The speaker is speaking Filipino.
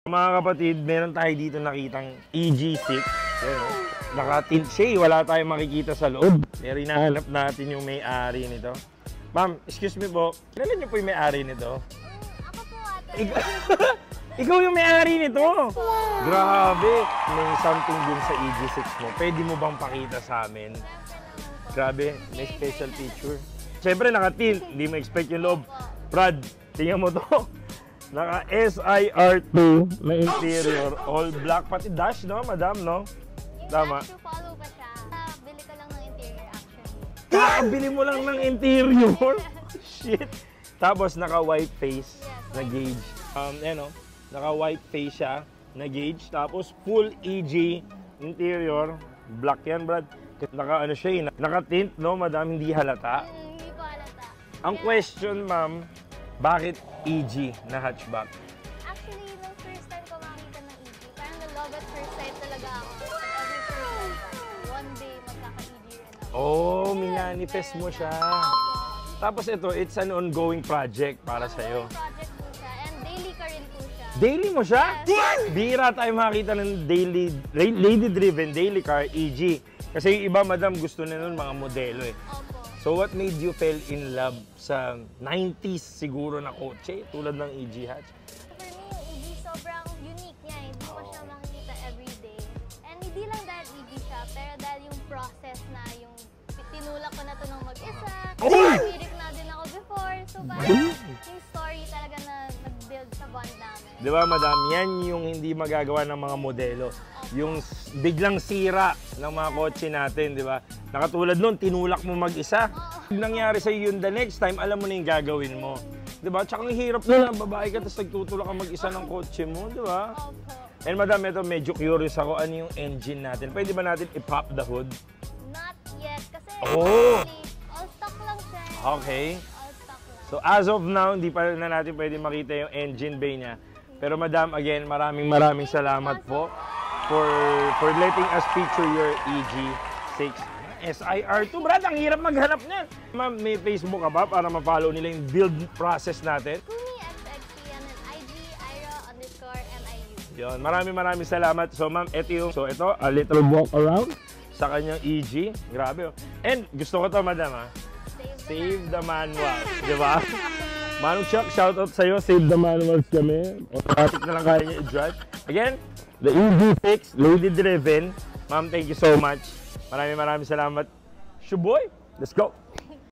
Mga kapatid, meron tayo dito nakitang EG6. Naka-tint siya, wala tayong makikita sa loob. Pero hinahanap natin yung may-ari nito. Ma'am, excuse me po, kilala niyo po yung may-ari nito? Ako po ate. Ikaw yung may-ari nito? Grabe, may something din sa EG6 mo. Pwede mo bang pakita sa amin? Grabe, may special feature. Siyempre naka-tint, hindi mo expect yung loob. Brad, tingnan mo to. Naka SIR2 na interior, all black, pati dash, no, madam, no? Tama. Yung follow pa siya. Bili ko lang ng interior actually. Kakabili mo lang ng interior? Shit. Tapos naka-white face na gauge. Ano, naka-white face siya na gauge. Tapos full EG interior, black yan, Brad. Naka-ano siya, naka-tint, no, madam, hindi halata. Hindi po halata. Ang question, ma'am, bakit EG na hatchback? Actually, nung first time ko makita ng EG, parang na-love at first sight talaga ako. Every first time, one day magkaka-EG rin ako. Oh, minanifest mo siya. Tapos ito, it's an ongoing project para sa'yo. Project po siya, and daily ka rin po siya. Daily mo siya? Yes. Bira tayo makita ng daily, lady-driven daily car, EG. Kasi yung iba, madam, gusto na nun mga modelo eh. Opo. So what made you fell in love sa 90s siguro na kotse tulad ng EG hatch? For me, yung EG sobrang unique niya. Hindi mo siya makikita everyday. And hindi lang dahil EG siya, pero dahil yung process na yung tinulak ko na to ng mag-isa. Nag-spirit na din ako before. So parang yung story talaga na nag-build sa bond namin. Di ba, madam? Yan yung hindi magagawa ng mga modelo. Yung biglang sira ng mga kotse natin, di ba? Nakatulad nun, tinulak mo mag-isa. Pag nangyari sa'yo yun the next time, alam mo na yung gagawin mo. Di ba? Tsaka ang hirap na babae ka, tapos nagtutulak ka mag-isa ng kotse mo, di ba? Opo. And madam, ito medyo curious ako, ano yung engine natin? Pwede ba natin i-pop the hood? Not yet. Kasi Oh! all stock lang siya. Okay. All stock lang. So as of now, hindi pa na natin pwede makita yung engine bay niya. Pero madam, again, maraming salamat po for letting us feature your EG6 SIR2. Brad, ang hirap maghanap niyan. Ma'am, may Facebook ka ba para ma-follow nila yung build process natin? Kumi XXP and then IG _MIU. Yun, maraming salamat. So ma'am, ito a little walk around sa kanyang EG. Grabe. And gusto ko to, madam, ha? Save the manual. Di ba? Manong Chuck, shoutout sa'yo. Save the manuals kami. Automatic na lang kaya niya i-drive. Again, the EG6, lady-driven. Ma'am, thank you so much. Maraming salamat. Shuboy, let's go!